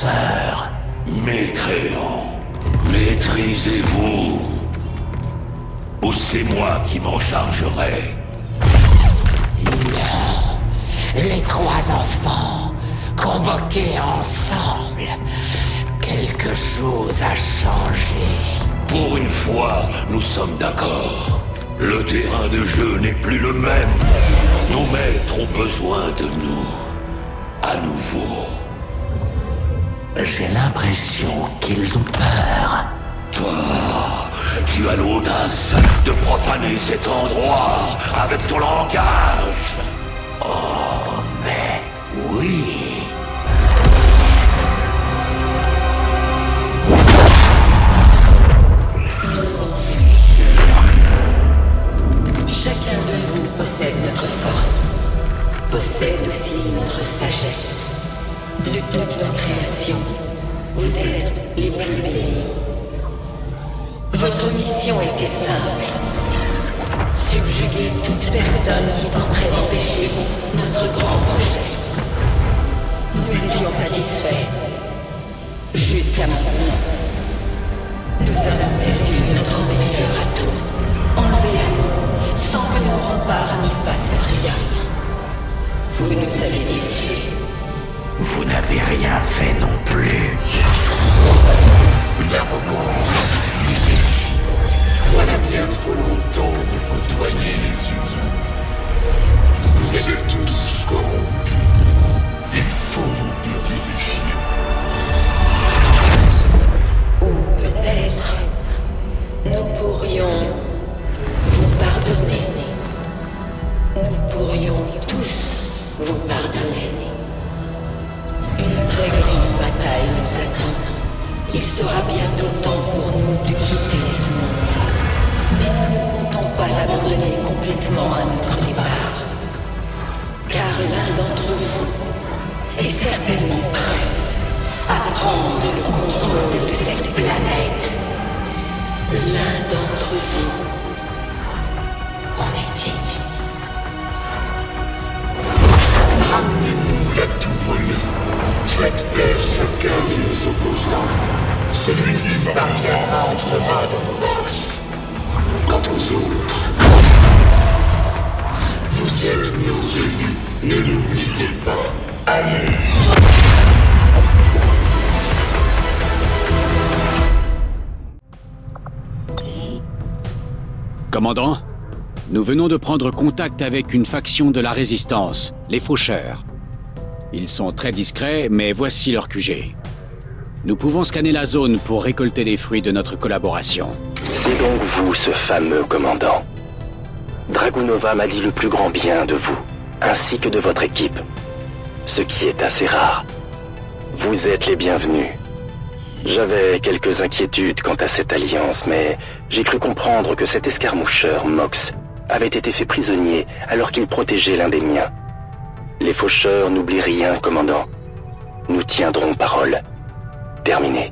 sœur. Mécréants, maîtrisez-vous. Ou c'est moi qui m'en chargerai. Les trois enfants, convoqués ensemble, quelque chose a changé. Pour une fois, nous sommes d'accord. Le terrain de jeu n'est plus le même. Nos maîtres ont besoin de nous. À nouveau. J'ai l'impression qu'ils ont peur. Toi, tu as l'audace de profaner cet endroit avec ton langage. Oh, mais oui. Chacun de vous possède notre force, possède aussi notre sagesse. De toute nos créations, vous êtes les plus bénis. Votre mission était simple. Subjuguer toute personne qui tenterait d'empêcher notre grand projet. Nous étions satisfaits. Jusqu'à maintenant. Nous avons perdu notre meilleur atout. Enlevé à nous, sans que nos remparts n'y fassent rien. Vous nous avez déçus. Vous n'avez rien fait non plus. L'arrogance, les défis. Voilà bien trop longtemps que vous côtoyez les humains. Vous êtes tous corrompus. Il faut vous purifier. Ou peut-être, nous pourrions vous pardonner. Nous pourrions tous vous pardonner. Une très grande bataille nous attend. Il sera bientôt temps pour nous de quitter ce monde. Mais nous ne comptons pas l'abandonner complètement à notre départ. Car l'un d'entre vous est certainement prêt à prendre le contrôle de cette planète. L'un d'entre vous en est digne. Ramenez-nous la tout volée. Faites taire chacun de nos opposants. Celui qui parviendra entrera dans nos grâces. Quant aux autres, vous êtes nos élus. Ne l'oubliez pas. Allez! Commandant, nous venons de prendre contact avec une faction de la Résistance, les Faucheurs. Ils sont très discrets, mais voici leur QG. Nous pouvons scanner la zone pour récolter les fruits de notre collaboration. C'est donc vous, ce fameux commandant. Dragunova m'a dit le plus grand bien de vous, ainsi que de votre équipe. Ce qui est assez rare. Vous êtes les bienvenus. J'avais quelques inquiétudes quant à cette alliance, mais j'ai cru comprendre que cet escarmoucheur, Mox, avait été fait prisonnier alors qu'il protégeait l'un des miens. Les faucheurs n'oublient rien, commandant. Nous tiendrons parole. Terminé.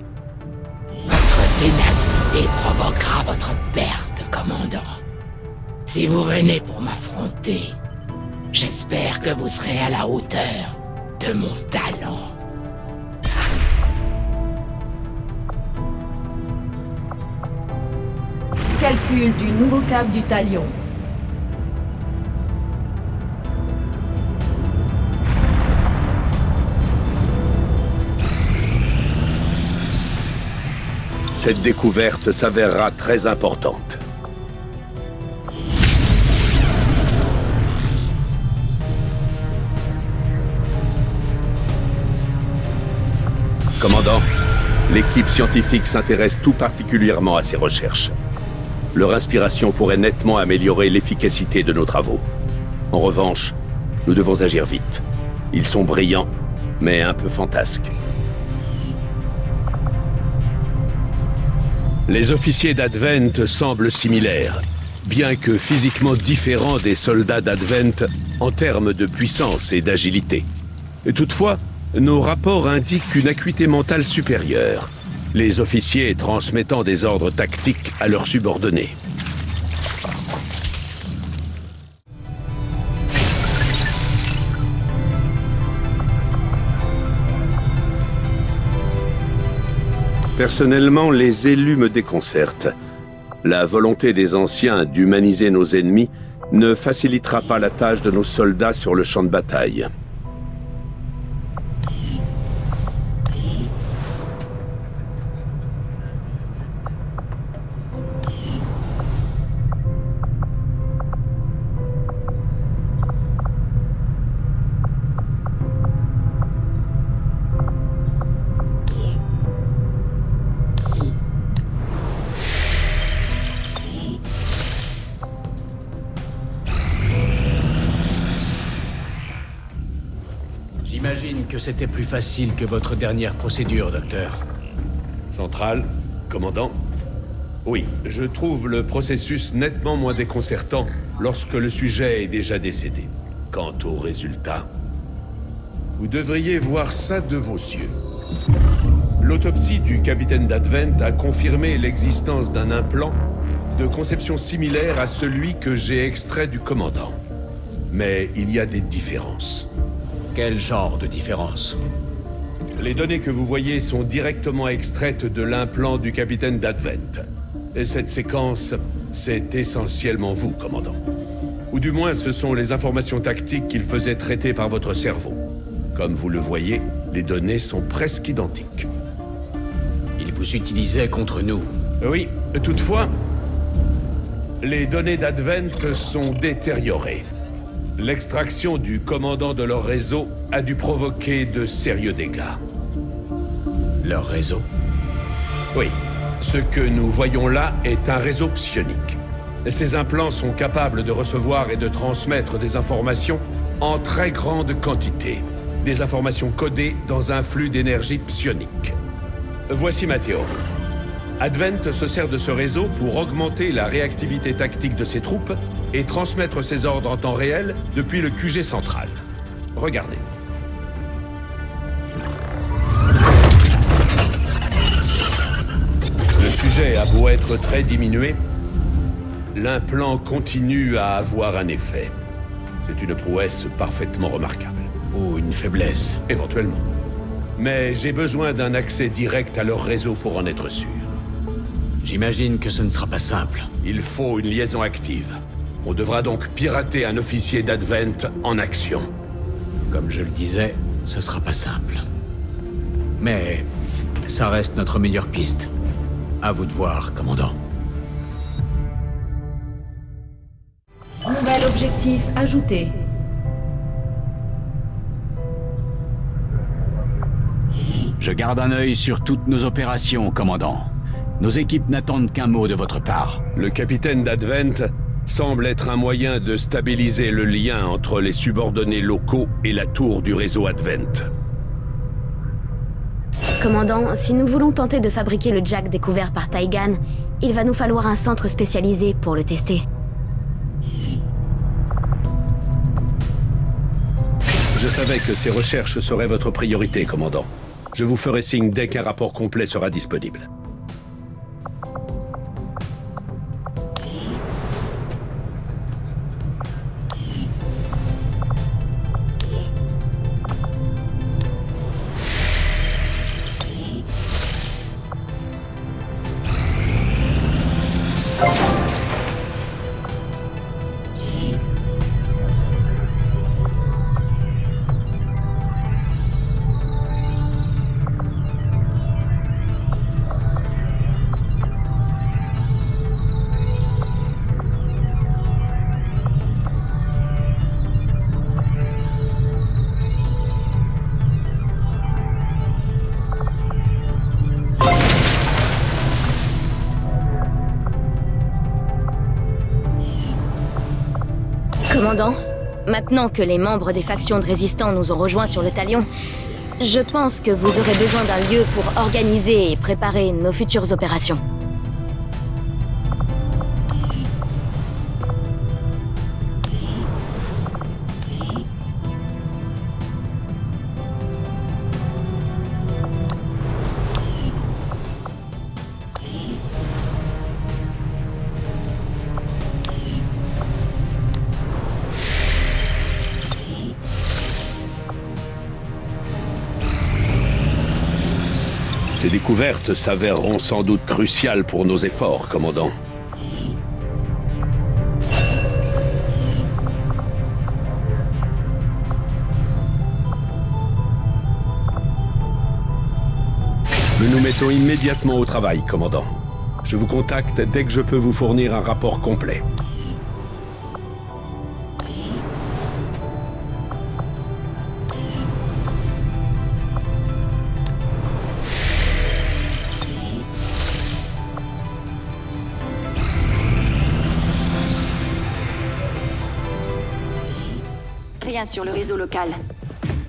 Votre ténacité provoquera votre perte, commandant. Si vous venez pour m'affronter, j'espère que vous serez à la hauteur de mon talent. Calcul du nouveau cap du Talion. Cette découverte s'avérera très importante. Commandant, l'équipe scientifique s'intéresse tout particulièrement à ces recherches. Leur inspiration pourrait nettement améliorer l'efficacité de nos travaux. En revanche, nous devons agir vite. Ils sont brillants, mais un peu fantasques. Les officiers d'Advent semblent similaires, bien que physiquement différents des soldats d'Advent en termes de puissance et d'agilité. Toutefois, nos rapports indiquent une acuité mentale supérieure, les officiers transmettant des ordres tactiques à leurs subordonnés. Personnellement, les élus me déconcertent. La volonté des anciens d'humaniser nos ennemis ne facilitera pas la tâche de nos soldats sur le champ de bataille. J'imagine que c'était plus facile que votre dernière procédure, docteur. Centrale, commandant. Oui, je trouve le processus nettement moins déconcertant lorsque le sujet est déjà décédé. Quant au résultat, vous devriez voir ça de vos yeux. L'autopsie du capitaine d'Advent a confirmé l'existence d'un implant de conception similaire à celui que j'ai extrait du commandant. Mais il y a des différences. Quel genre de différence? Les données que vous voyez sont directement extraites de l'implant du capitaine d'Advent. Et cette séquence, c'est essentiellement vous, commandant. Ou du moins, ce sont les informations tactiques qu'il faisait traiter par votre cerveau. Comme vous le voyez, les données sont presque identiques. Il vous utilisait contre nous. Oui, toutefois, les données d'Advent sont détériorées. L'extraction du commandant de leur réseau a dû provoquer de sérieux dégâts. Leur réseau? Oui. Ce que nous voyons là est un réseau psionique. Ces implants sont capables de recevoir et de transmettre des informations en très grande quantité. Des informations codées dans un flux d'énergie psionique. Voici ma théorie. Advent se sert de ce réseau pour augmenter la réactivité tactique de ses troupes et transmettre ses ordres en temps réel depuis le QG central. Regardez. Le sujet a beau être très diminué, l'implant continue à avoir un effet. C'est une prouesse parfaitement remarquable. Ou une faiblesse. Éventuellement. Mais j'ai besoin d'un accès direct à leur réseau pour en être sûr. J'imagine que ce ne sera pas simple. Il faut une liaison active. On devra donc pirater un officier d'Advent en action. Comme je le disais, ce sera pas simple. Mais ça reste notre meilleure piste. À vous de voir, commandant. Nouvel objectif ajouté. Je garde un œil sur toutes nos opérations, commandant. Nos équipes n'attendent qu'un mot de votre part. Le capitaine d'Advent semble être un moyen de stabiliser le lien entre les subordonnés locaux et la tour du réseau Advent. Commandant, si nous voulons tenter de fabriquer le jack découvert par Taigan, il va nous falloir un centre spécialisé pour le tester. Je savais que ces recherches seraient votre priorité, commandant. Je vous ferai signe dès qu'un rapport complet sera disponible. Commandant, maintenant que les membres des factions de résistants nous ont rejoints sur le Talion, je pense que vous aurez besoin d'un lieu pour organiser et préparer nos futures opérations. Ces découvertes s'avéreront sans doute cruciales pour nos efforts, commandant. Nous nous mettons immédiatement au travail, commandant. Je vous contacte dès que je peux vous fournir un rapport complet. Rien sur le réseau local.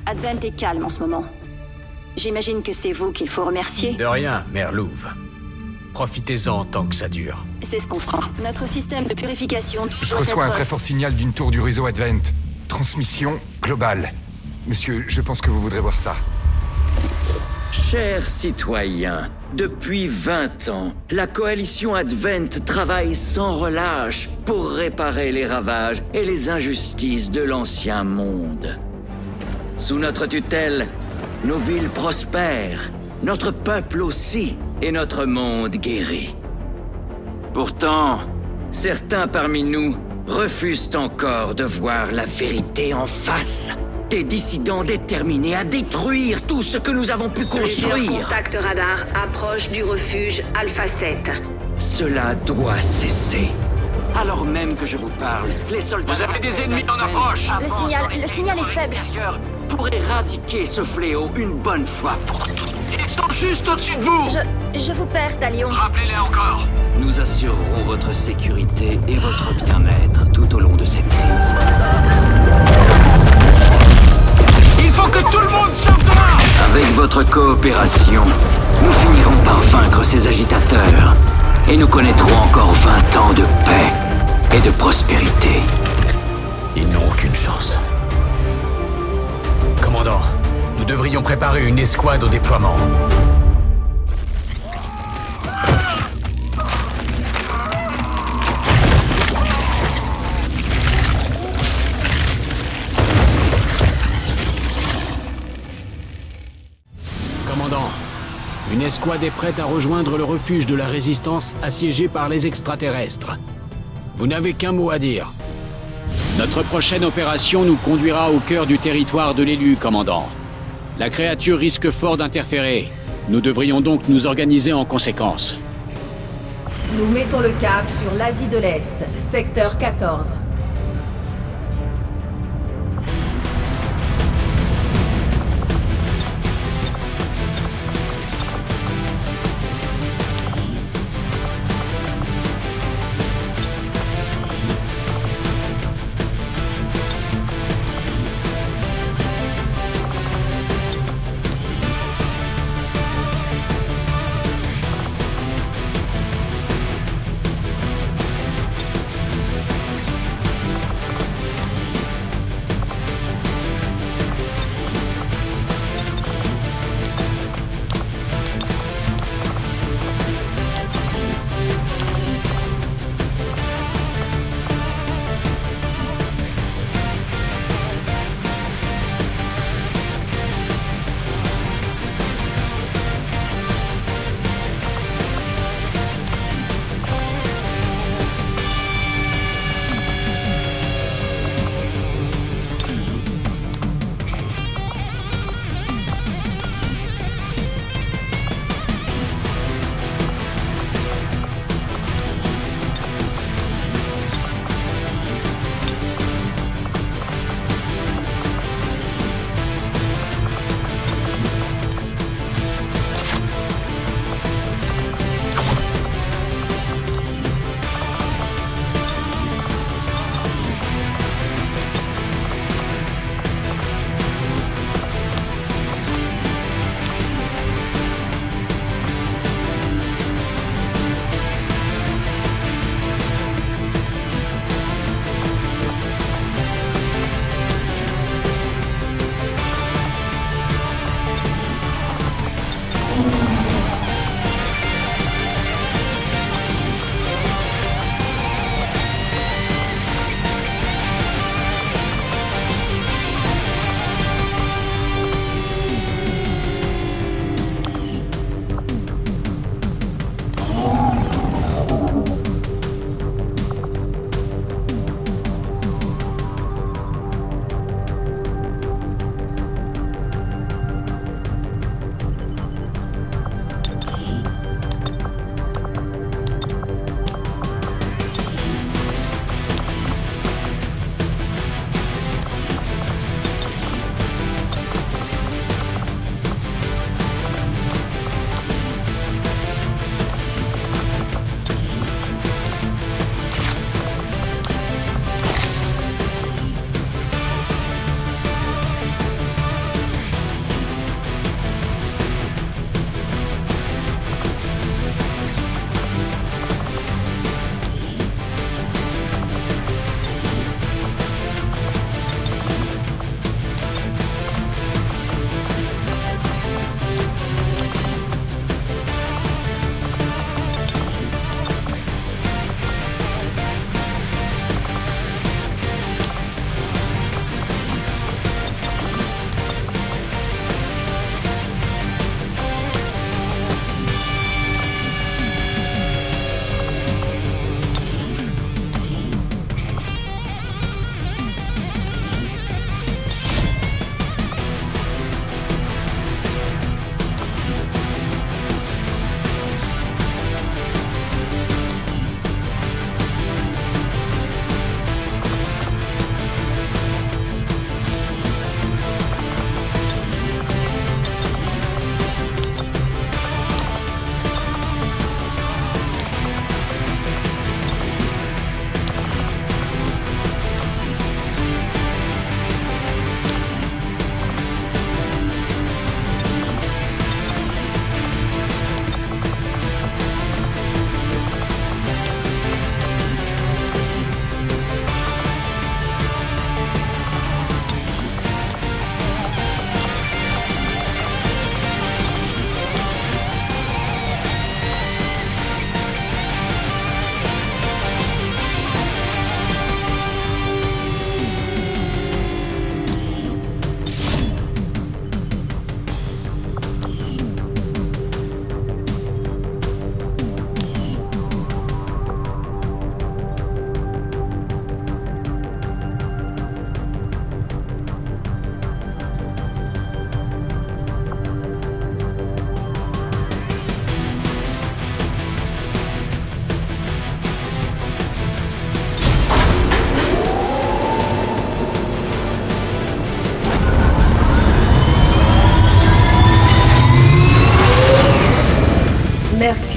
Advent est calme en ce moment. J'imagine que c'est vous qu'il faut remercier. De rien, Mère Louve. Profitez-en tant que ça dure. C'est ce qu'on fera. Notre système de purification... Je reçois un très fort signal d'une tour du réseau Advent. Transmission globale. Monsieur, je pense que vous voudrez voir ça. Chers citoyens, depuis 20 ans, la coalition Advent travaille sans relâche pour réparer les ravages et les injustices de l'ancien monde. Sous notre tutelle, nos villes prospèrent, notre peuple aussi, et notre monde guérit. Pourtant, certains parmi nous refusent encore de voir la vérité en face. Des dissidents déterminés à détruire tout ce que nous avons pu construire. Contact radar approche du refuge Alpha 7. Cela doit cesser. Alors même que je vous parle, les soldats... Vous avez des ennemis en approche! Le signal est faible. Pour éradiquer ce fléau une bonne fois pour toutes. Ils sont juste au-dessus de vous! Je vous perds, Talion. Rappelez-les encore! Nous assurerons votre sécurité et votre bien-être tout au long de cette crise. Il faut que tout le monde sorte de là! Avec votre coopération, nous finirons par vaincre ces agitateurs. Et nous connaîtrons encore 20 ans de paix et de prospérité. Ils n'ont aucune chance. Commandant, nous devrions préparer une escouade au déploiement. Commandant, une escouade est prête à rejoindre le refuge de la Résistance assiégé par les extraterrestres. Vous n'avez qu'un mot à dire. Notre prochaine opération nous conduira au cœur du territoire de l'élu, commandant. La créature risque fort d'interférer. Nous devrions donc nous organiser en conséquence. Nous mettons le cap sur l'Asie de l'Est, secteur 14.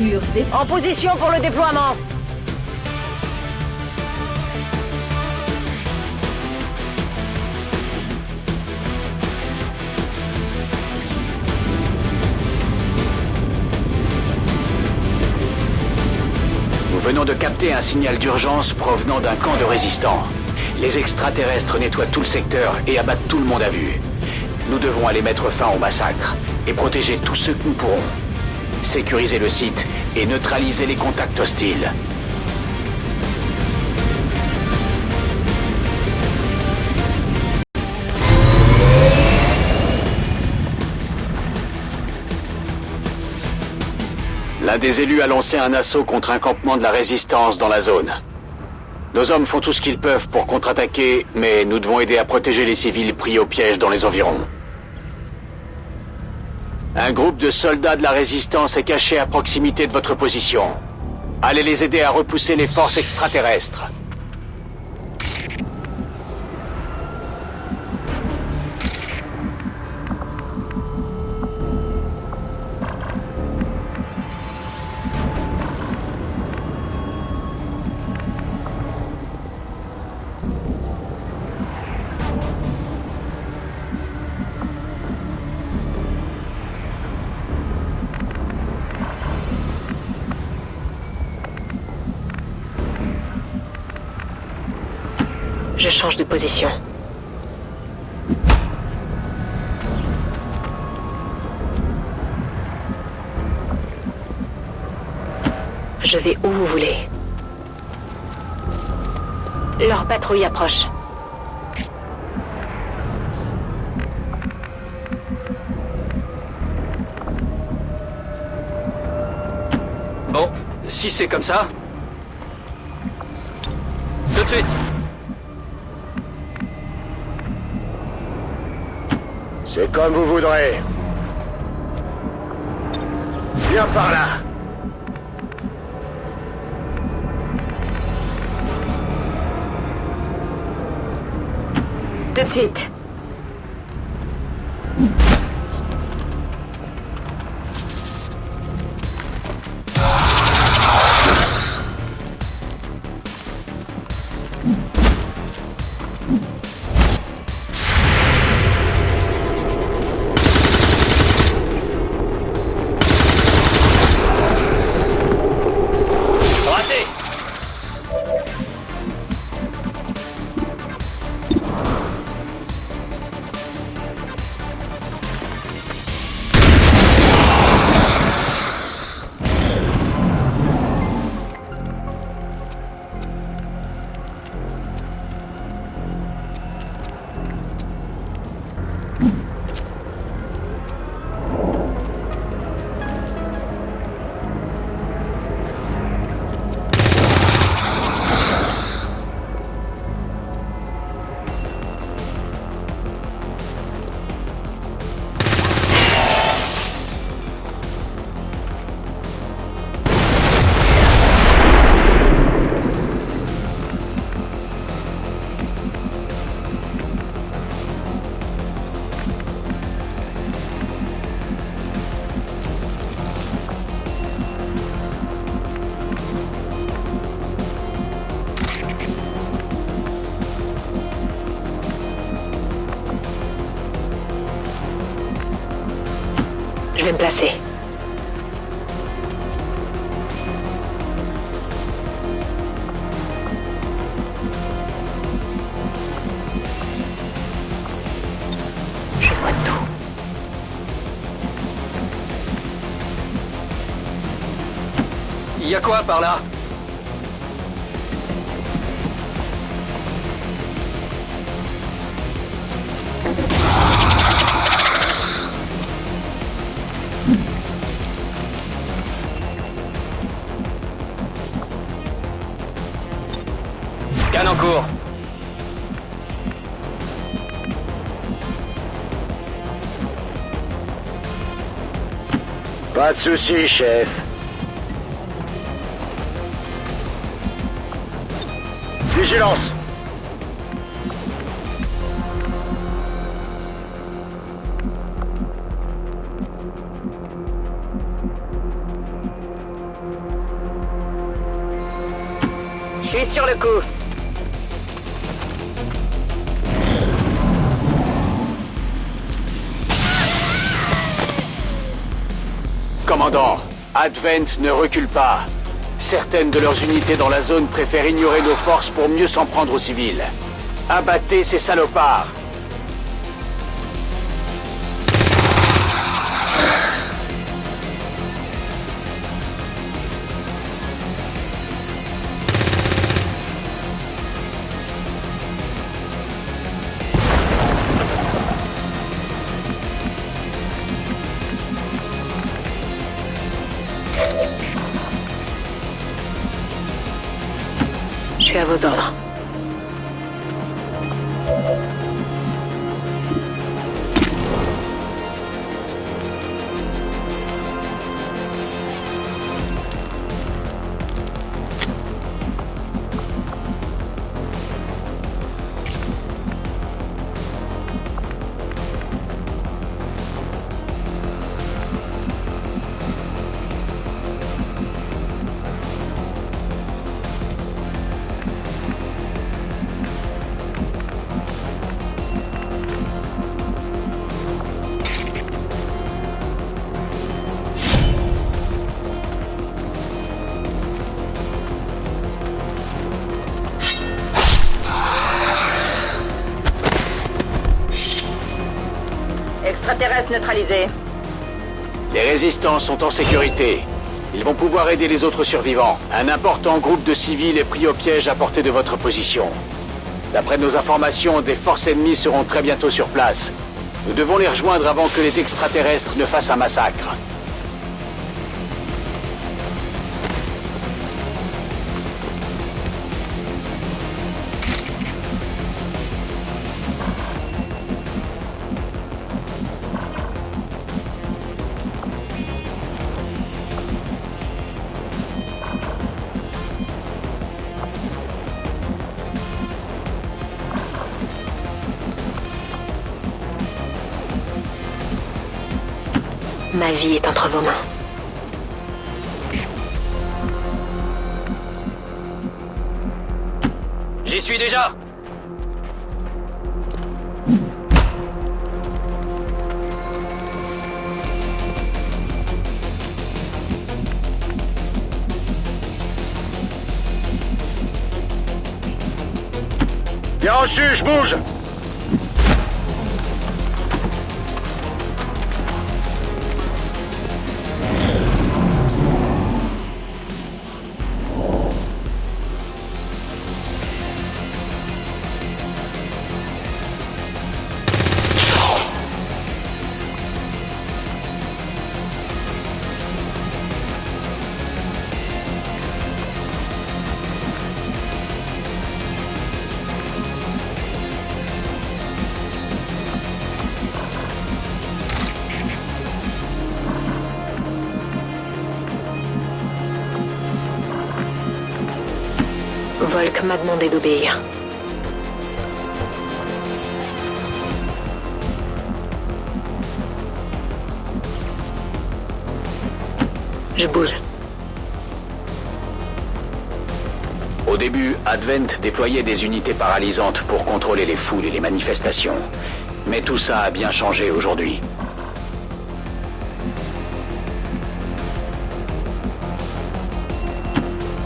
voiture. En position pour le déploiement. Nous venons de capter un signal d'urgence provenant d'un camp de résistants. Les extraterrestres nettoient tout le secteur et abattent tout le monde à vue. Nous devons aller mettre fin au massacre et protéger tous ceux que nous pourrons. Sécuriser le site et neutraliser les contacts hostiles. L'un des élus a lancé un assaut contre un campement de la résistance dans la zone. Nos hommes font tout ce qu'ils peuvent pour contre-attaquer, mais nous devons aider à protéger les civils pris au piège dans les environs. Un groupe de soldats de la résistance est caché à proximité de votre position. Allez les aider à repousser les forces extraterrestres. Je change de position. Je vais où vous voulez. Leur patrouille approche. Bon, si c'est comme ça... Tout de suite. C'est comme vous voudrez. Viens par là. Tout de suite. Je vais me placer. Je vois tout. Il y a quoi par là? Scan en cours. Pas de soucis, chef. Vigilance. sur le coup. Commandant, Advent ne recule pas. Certaines de leurs unités dans la zone préfèrent ignorer nos forces pour mieux s'en prendre aux civils. Abattez ces salopards! Je suis à vos ordres. Extraterrestre neutralisé. Les résistants sont en sécurité. Ils vont pouvoir aider les autres survivants. Un important groupe de civils est pris au piège à portée de votre position. D'après nos informations, des forces ennemies seront très bientôt sur place. Nous devons les rejoindre avant que les extraterrestres ne fassent un massacre. Ma vie est entre vos mains. J'y suis déjà! Bien reçu, je bouge! Volk m'a demandé d'obéir. Je bouge. Au début, Advent déployait des unités paralysantes pour contrôler les foules et les manifestations. Mais tout ça a bien changé aujourd'hui.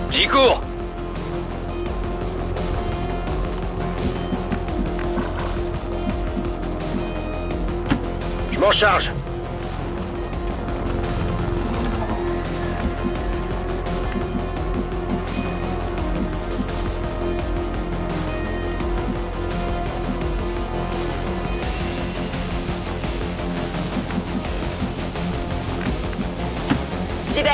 J'y cours! Je m'en charge. J'y vais.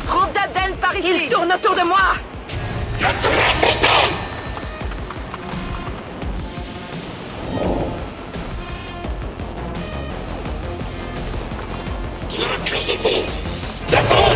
Troupe d'Advent par ici. Il tourne autour de moi. c'est bon. D'accord.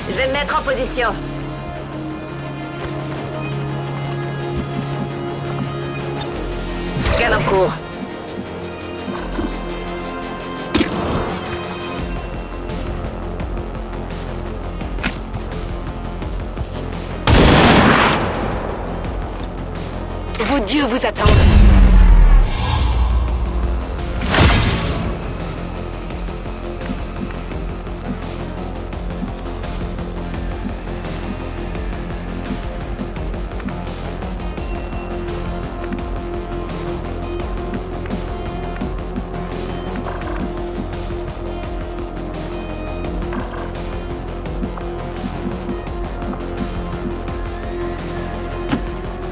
Je vais me mettre en position. Scan en cours. Vos dieux vous attendent.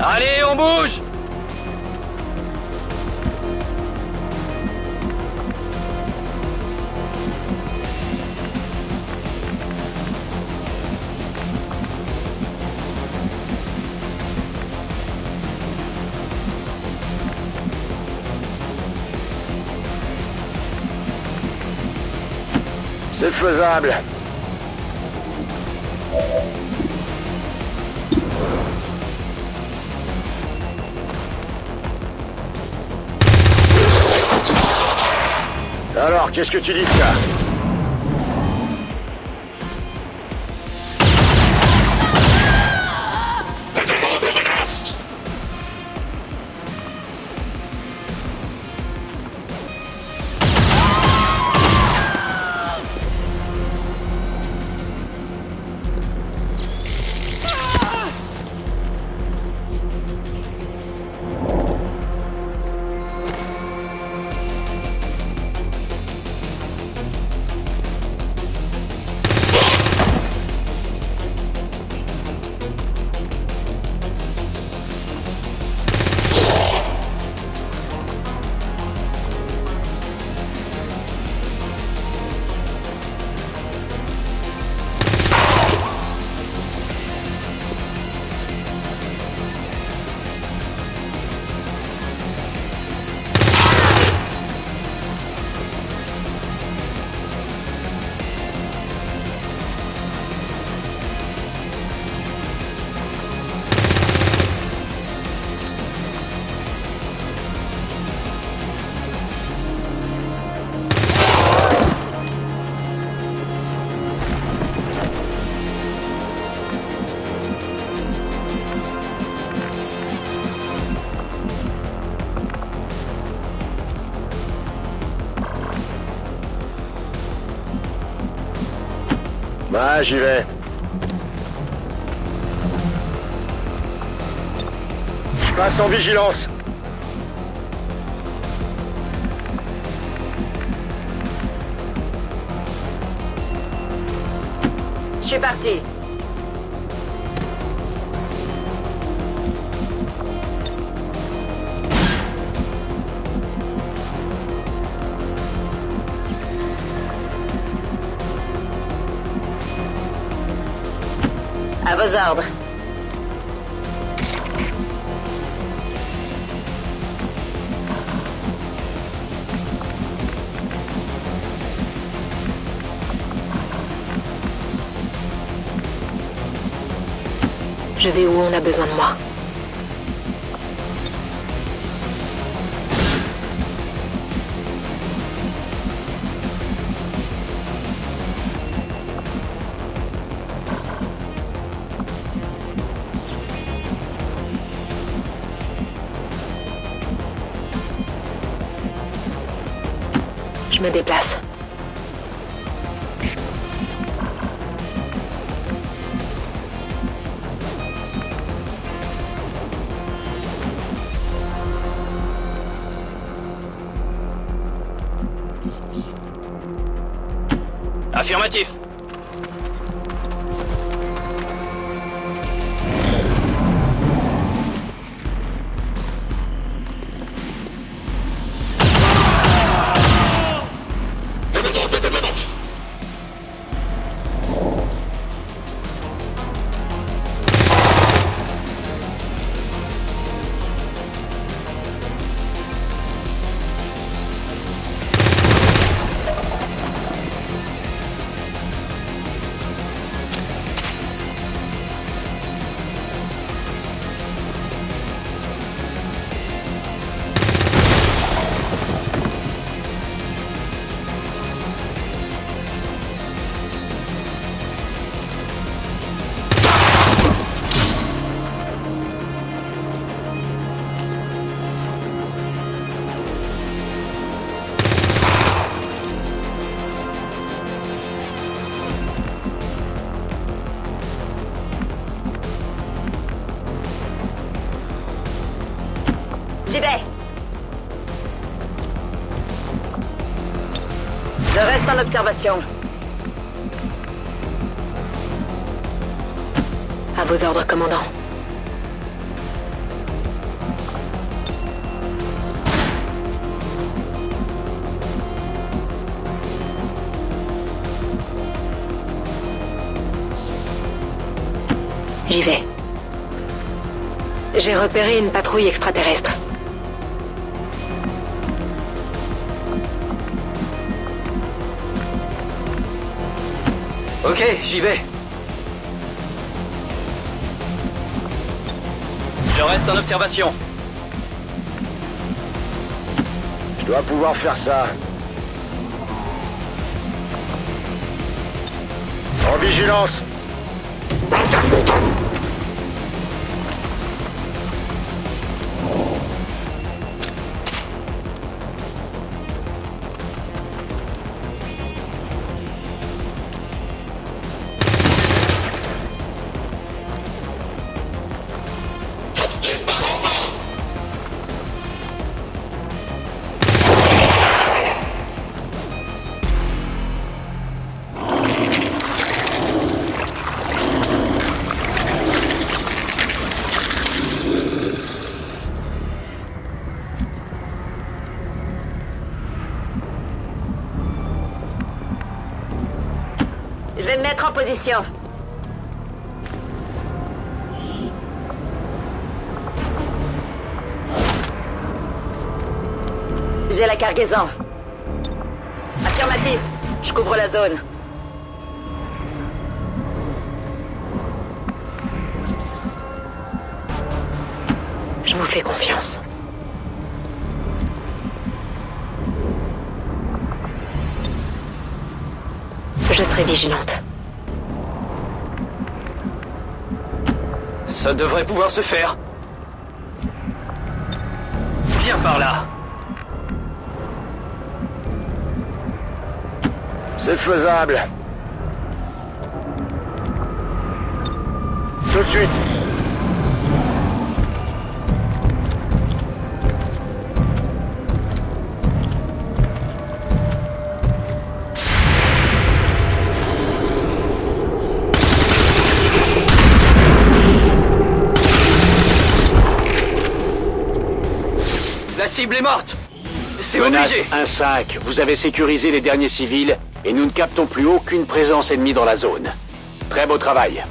Allez, on bouge! C'est faisable. Alors, qu'est-ce que tu dis de ça? Bah, j'y vais. Passe en vigilance. Je suis parti. À vos ordres. Je vais où on a besoin de moi. me déplace. Affirmatif. J'y vais. Je reste en observation. À vos ordres, commandant. J'y vais. J'ai repéré une patrouille extraterrestre. Ok, j'y vais. Je reste en observation. Je dois pouvoir faire ça. En vigilance. Je vais me mettre en position. J'ai la cargaison. Affirmatif. Je couvre la zone. Je vous fais confiance. Je serai vigilante. Ça devrait pouvoir se faire. Viens par là. C'est faisable. Tout de suite. La cible est morte. C'est Menace obligé. 1-5, vous avez sécurisé les derniers civils et nous ne captons plus aucune présence ennemie dans la zone. Très beau travail.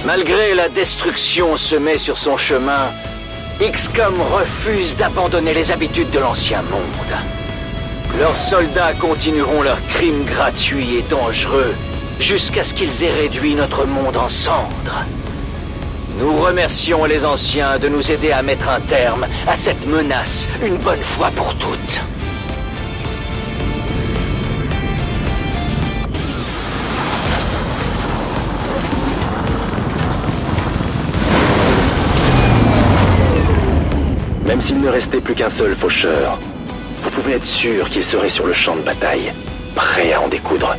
Malgré la destruction semée sur son chemin, XCOM refuse d'abandonner les habitudes de l'ancien monde. Leurs soldats continueront leurs crimes gratuits et dangereux jusqu'à ce qu'ils aient réduit notre monde en cendres. Nous remercions les anciens de nous aider à mettre un terme à cette menace une bonne fois pour toutes. Même s'il ne restait plus qu'un seul faucheur, vous pouvez être sûr qu'il serait sur le champ de bataille, prêt à en découdre.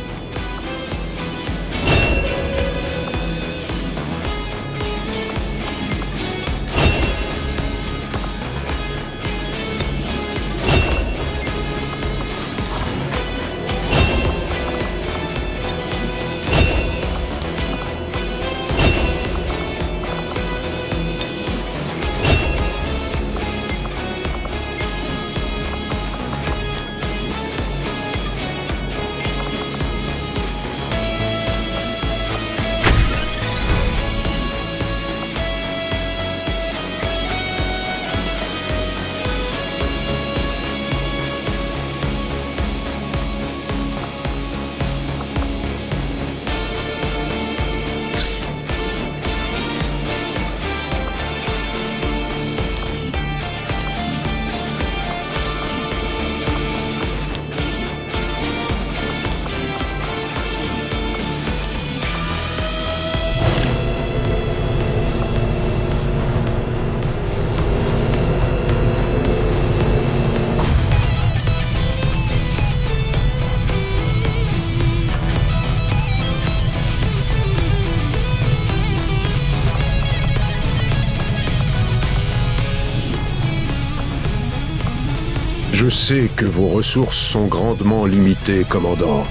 Je sais que vos ressources sont grandement limitées, commandant.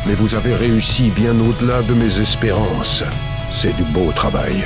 Mais vous avez réussi bien au-delà de mes espérances. C'est du beau travail.